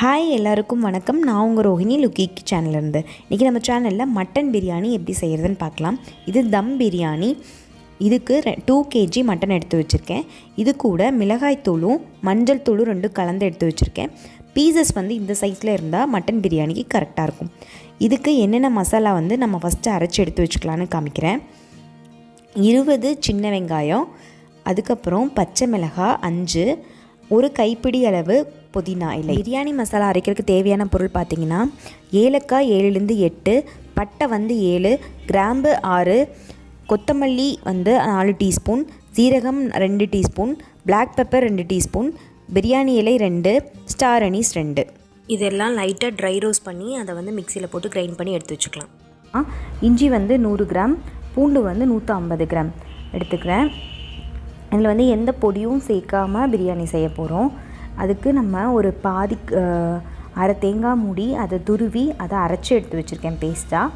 Hi எல்லாருக்கும் வணக்கம். நான் உங்கள் ரோஹிணி லுக்கிக் சேனல்லேருந்து. இன்றைக்கி நம்ம சேனலில் மட்டன் பிரியாணி எப்படி செய்கிறதுன்னு பார்க்கலாம். இது தம் பிரியாணி. இதுக்கு 2 kg மட்டன் எடுத்து வச்சுருக்கேன். இது கூட மிளகாய் தூளும் மஞ்சள் தூளும் 2 கலந்து எடுத்து வச்சுருக்கேன். பீசஸ் இந்த சைஸில் இருந்தால் மட்டன் பிரியாணிக்கு கரெக்டாக இருக்கும். இதுக்கு என்னென்ன மசாலா நம்ம ஃபஸ்ட்டு அரைச்சி எடுத்து வச்சுக்கலான்னு காமிக்கிறேன். 20 சின்ன வெங்காயம், அதுக்கப்புறம் பச்சை மிளகாய் 5, ஒரு கைப்பிடி அளவு புதினா இலை. பிரியாணி மசாலா அரைக்கிறதுக்கு தேவையான பொருள் பார்த்திங்கன்னா ஏலக்காய் 7-8, பட்டை 7, கிராம்பு 6, கொத்தமல்லி 4 டீஸ்பூன், சீரகம் 2 teaspoon, black pepper 2 teaspoon, biryani இலை 2, ஸ்டார் அனீஸ் 2. இதெல்லாம் லைட்டாக ட்ரை ரோஸ்ட் பண்ணி அதை மிக்சியில் போட்டு கிரைண்ட் பண்ணி எடுத்து வச்சுக்கலாம். இஞ்சி 100 கிராம், பூண்டு 150 கிராம் எடுத்துக்கிறேன். இதில் எந்த பொடியும் சேர்க்காமல் பிரியாணி செய்ய போகிறோம். அதுக்கு நம்ம ஒரு பாதி அரை தேங்காய் மூடி அதை துருவி அதை அரைச்சி எடுத்து வச்சுருக்கேன் பேஸ்ட்டாக.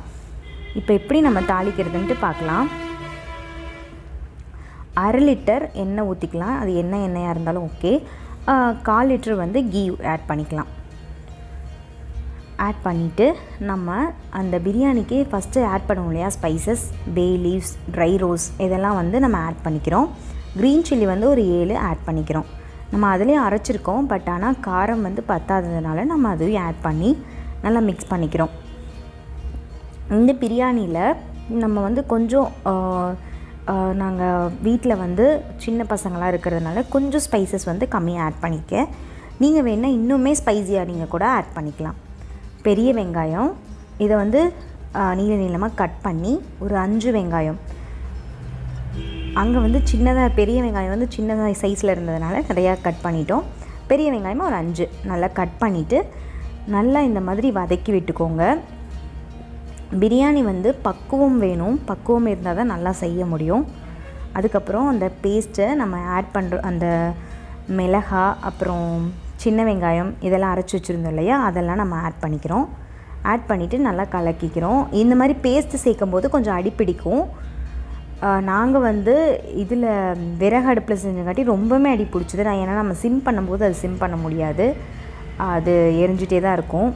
இப்போ எப்படி நம்ம தாளிக்கிறதுன்ட்டு பார்க்கலாம். 1/2 லிட்டர் எண்ணெய் ஊற்றிக்கலாம். அது எண்ணெயாக இருந்தாலும் ஓகே. 1/4 லிட்டர் கீ ஆட் பண்ணிக்கலாம். ஆட் பண்ணிவிட்டு நம்ம அந்த பிரியாணிக்கு ஃபஸ்ட்டு ஆட் பண்ணுவோம் இல்லையா, ஸ்பைசஸ், பே லீவ்ஸ், ட்ரை ரோஸ் இதெல்லாம் நம்ம ஆட் பண்ணிக்கிறோம். க்ரீன் சில்லி ஒரு 7 ஆட் பண்ணிக்கிறோம். நம்ம அதிலே அரைச்சிருக்கோம், பட் ஆனால் காரம் பத்தாததுனால நம்ம அதையும் ஆட் பண்ணி நல்லா மிக்ஸ் பண்ணிக்கிறோம். இந்த பிரியாணியில் நம்ம கொஞ்சம் நாங்கள் வீட்டில் சின்ன பசங்களாக இருக்கிறதுனால கொஞ்சம் ஸ்பைசஸ் கம்மியாக ஆட் பண்ணிக்க. நீங்கள் வேணால் இன்னுமே ஸ்பைஸியாக நீங்கள் கூட ஆட் பண்ணிக்கலாம். பெரிய வெங்காயம் இதை நீள நீளமாக கட் பண்ணி ஒரு 5 வெங்காயம், அங்கே சின்னதாக பெரிய வெங்காயம் சின்னதாக சைஸில் இருந்ததுனால நிறையா கட் பண்ணிட்டோம். பெரிய வெங்காயமாக ஒரு 5 நல்லா கட் பண்ணிவிட்டு நல்லா இந்த மாதிரி வதக்கி விட்டுக்கோங்க. பிரியாணி பக்குவம் வேணும், பக்குவம் இருந்தால் தான் நல்லா செய்ய முடியும். அதுக்கப்புறம் அந்த பேஸ்ட்டை நம்ம ஆட் பண்ணுற அந்த மிளகாய், அப்புறம் சின்ன வெங்காயம் இதெல்லாம் அரைச்சி வச்சுருந்தோம் இல்லையா, அதெல்லாம் நம்ம ஆட் பண்ணிக்கிறோம். ஆட் பண்ணிவிட்டு நல்லா கலக்கிக்கிறோம். இந்த மாதிரி பேஸ்ட்டு சேர்க்கும் போது கொஞ்சம் அடிப்பிடிக்கும். நாங்கள் இதில் விறகு அடுப்பில் செஞ்சங்காட்டி ரொம்பவுமே அடி பிடிச்சிது. ஏன்னா நம்ம சிம் பண்ணும்போது அது சிம் பண்ண முடியாது, அது எரிஞ்சிட்டே தான் இருக்கும்.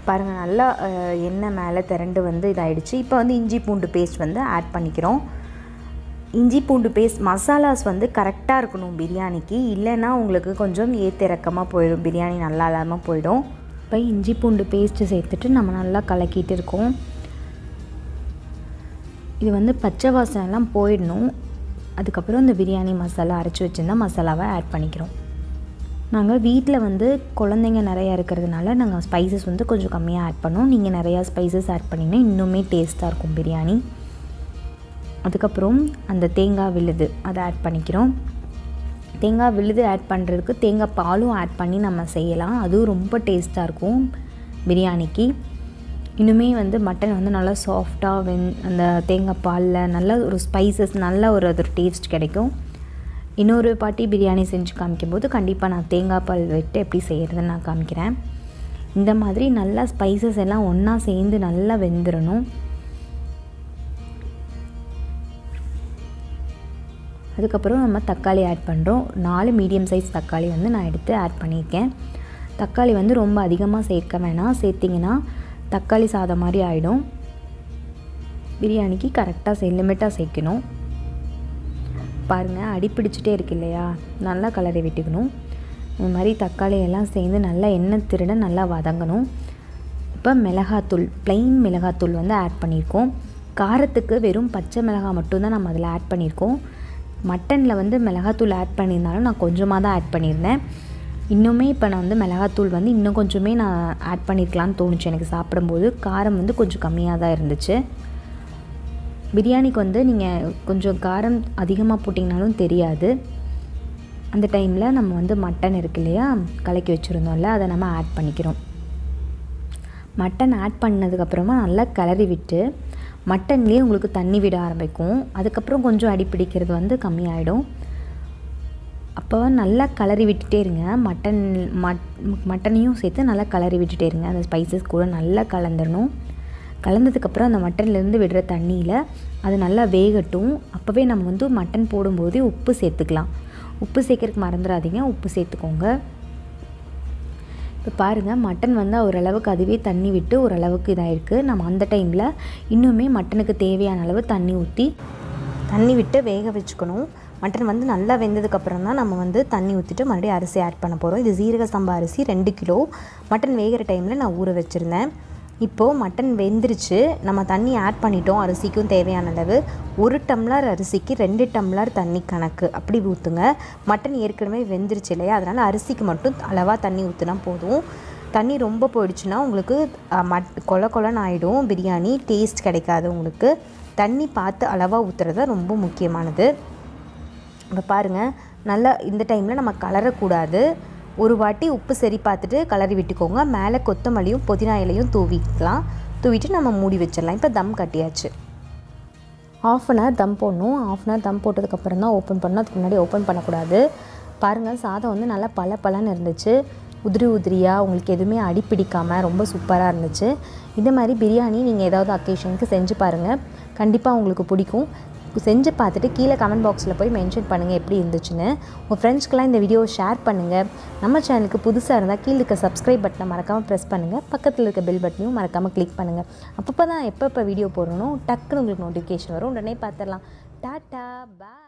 பாருங்கள், நல்லா எண்ணெய் மேலே திரண்டு இதாகிடுச்சு. இப்போ இஞ்சி பூண்டு பேஸ்ட் ஆட் பண்ணிக்கிறோம். இஞ்சி பூண்டு பேஸ்ட் மசாலாஸ் கரெக்டாக இருக்கணும் பிரியாணிக்கு, இல்லைன்னா உங்களுக்கு கொஞ்சம் ஏத்திறக்கமாக போயிடும், பிரியாணி நல்லா இல்லாமல் போயிடும். இப்போ இஞ்சி பூண்டு பேஸ்ட்டு சேர்த்துட்டு நம்ம நல்லா கலக்கிட்டு இருக்கோம். இது பச்சை வாசனைலாம் போயிடணும். அதுக்கப்புறம் இந்த பிரியாணி மசாலா அரைச்சி வச்சுருந்தா மசாலாவை ஆட் பண்ணிக்கிறோம். நாங்கள் வீட்டில் குழந்தைங்க நிறையா இருக்கிறதுனால நாங்கள் ஸ்பைசஸ் கொஞ்சம் கம்மியாக ஆட் பண்ணோம். நீங்கள் நிறையா ஸ்பைசஸ் ஆட் பண்ணிங்கன்னா இன்னுமே டேஸ்ட்டாக இருக்கும் பிரியாணி. அதுக்கப்புறம் அந்த தேங்காய் விழுது அதை ஆட் பண்ணிக்கிறோம். தேங்காய் விழுது ஆட் பண்ணுறதுக்கு தேங்காய் பாலும் ஆட் பண்ணி நம்ம செய்யலாம், அதுவும் ரொம்ப டேஸ்ட்டாக இருக்கும் பிரியாணிக்கு. இன்னுமே மட்டன் நல்லா சாஃப்டாக அந்த தேங்காய் பாலில் நல்ல ஒரு ஸ்பைசஸ், நல்ல ஒரு அது டேஸ்ட் கிடைக்கும். இன்னொரு பாட்டி பிரியாணி செஞ்சு காமிக்கும்போது கண்டிப்பாக நான் தேங்காய் பால் விட்டு எப்படி செய்கிறதுன்னு நான் காமிக்கிறேன். இந்த மாதிரி நல்லா ஸ்பைசஸ் எல்லாம் ஒன்றா சேர்ந்து நல்லா வெந்துடணும். அதுக்கப்புறம் நம்ம தக்காளி ஆட் பண்ணுறோம். 4 மீடியம் சைஸ் தக்காளி நான் எடுத்து ஆட் பண்ணியிருக்கேன். தக்காளி ரொம்ப அதிகமாக சேர்க்க வேணாம், சேர்த்திங்கன்னா தக்காளி சாதம் மாதிரி ஆகிடும். பிரியாணிக்கு கரெக்டாக லிமிட்டாக சேர்க்கணும். பாருங்கள், அடிப்பிடிச்சிட்டே இருக்கு இல்லையா, நல்லா கலரை விட்டுக்கணும். இந்த மாதிரி தக்காளி எல்லாம் சேர்ந்து நல்லா எண்ணெய் திருட நல்லா வதங்கணும். இப்போ மிளகாத்தூள், ப்ளைன் மிளகாத்தூள் ஆட் பண்ணியிருக்கோம். காரத்துக்கு வெறும் பச்சை மிளகாய் மட்டும்தான் நம்ம அதில் ஆட் பண்ணியிருக்கோம். மட்டனில் மிளகாத்தூள் ஆட் பண்ணியிருந்தாலும் நான் கொஞ்சமாக தான் ஆட் பண்ணியிருந்தேன். இன்னுமே இப்போ நான் மிளகாத்தூள் இன்னும் கொஞ்சமே நான் ஆட் பண்ணியிருக்கலான்னு தோணுச்சு எனக்கு சாப்பிடும்போது. காரம் கொஞ்சம் கம்மியாக தான் இருந்துச்சு. பிரியாணிக்கு நீங்கள் கொஞ்சம் காரம் அதிகமாக போட்டிங்கனாலும் தெரியாது. அந்த டைமில் நம்ம மட்டன் இருக்கு இல்லையா, கலக்கி வச்சுருந்தோம்ல, அதை நம்ம ஆட் பண்ணிக்கிறோம். மட்டன் ஆட் பண்ணதுக்கப்புறமா நல்லா கிளறி விட்டு மட்டன்லேயே உங்களுக்கு தண்ணி விட ஆரம்பிக்கும். அதுக்கப்புறம் கொஞ்சம் அடி பிடிக்கிறது கம்மியாயிடும். அப்போ நல்லா கலரி விட்டுட்டே இருங்க. மட்டனையும் சேர்த்து நல்லா கலரி விட்டுட்டே இருங்க. அந்த ஸ்பைசஸ் கூட நல்லா கலந்துடணும். கலந்ததுக்கப்புறம் அந்த மட்டன்லேருந்து விடுற தண்ணியில் அது நல்லா வேகட்டும். அப்போவே நம்ம மட்டன் போடும்போது உப்பு சேர்த்துக்கலாம். உப்பு சேர்க்கறதுக்கு மறந்துடாதீங்க, உப்பு சேர்த்துக்கோங்க. இப்போ பாருங்கள் மட்டன் வந்து ஓரளவுக்கு அதுவே தண்ணி விட்டு ஓரளவுக்கு இதாகிருக்கு. நம்ம அந்த டைமில் இன்னுமே மட்டனுக்கு தேவையான அளவு தண்ணி விட்டு வேக வச்சுக்கணும். மட்டன் வந்து நல்லா வெந்ததுக்கப்புறம் தான் நம்ம வந்து தண்ணி ஊற்றிட்டு மறுபடியும் அரிசி ஆட் பண்ண போகிறோம். இது சீரக சம்பா அரிசி 2 கிலோ. மட்டன் வேகிற டைமில் நான் ஊற வச்சுருந்தேன். இப்போது மட்டன் வெந்துருச்சு. நம்ம தண்ணி ஆட் பண்ணிட்டோம். அரிசிக்கும் தேவையான அளவு 1 டம்ளர் அரிசிக்கு 2 டம்ளர் தண்ணி கணக்கு அப்படி ஊற்றுங்க. மட்டன் ஏற்கனவே வெந்துருச்சு இல்லையா, அதனால் அரிசிக்கு மட்டும் அளவாக தண்ணி ஊற்றினா போதும். தண்ணி ரொம்ப போயிடுச்சுன்னா உங்களுக்கு கொல கொலன்னு ஆகிடும், பிரியாணி டேஸ்ட் கிடைக்காது உங்களுக்கு. தண்ணி பார்த்து அளவாக ஊற்றுறது ரொம்ப முக்கியமானது. இப்போ பாருங்கள், நல்லா இந்த டைமில் நம்ம கலரக்கூடாது. ஒரு வாட்டி உப்பு சரி பார்த்துட்டு கலரி விட்டுக்கோங்க. மேலே கொத்தமல்லியும் புதினா இலையும் தூவிட்டு நம்ம மூடி வச்சிடலாம். இப்போ தம் கட்டியாச்சு. 1/2 அன் ஹவர் தம் போடணும். 1/2 அன் ஹவர் தம் போட்டதுக்கப்புறம் தான் ஓப்பன் பண்ணணும். அதுக்கு முன்னாடி ஓப்பன் பண்ணக்கூடாது. பாருங்கள், சாதம் வந்து நல்லா பளபளன்னு இருந்துச்சு. உதிரியாக உங்களுக்கு எதுவுமே அடிப்பிடிக்காமல் ரொம்ப சூப்பராக இருந்துச்சு. இந்த மாதிரி பிரியாணி நீங்கள் ஏதாவது அக்கேஷனுக்கு செஞ்சு பாருங்கள், கண்டிப்பாக உங்களுக்கு பிடிக்கும். செஞ்சு பார்த்துட்டு கீழே கமெண்ட் பாக்ஸில் போய் மென்ஷன் பண்ணுங்கள் எப்படி இருந்துச்சுன்னு. உங்கள் ஃப்ரெண்ட்ஸ்க்கெலாம் இந்த வீடியோவை ஷேர் பண்ணுங்கள். நம்ம சேனலுக்கு புதுசாக இருந்தால் கீழே இருக்க சப்ஸ்கிரைப் பட்டனை மறக்காமல் ப்ரெஸ் பண்ணுங்கள். பக்கத்தில் இருக்க பெல் பட்டனையும் மறக்காமல் கிளிக் பண்ணுங்கள். அப்பப்போ தான் எப்போ வீடியோ போடணும் டக்குன்னு உங்களுக்கு நோட்டிஃபிகேஷன் வரும், உடனே பார்த்துடலாம். டாட்டா, பாய்.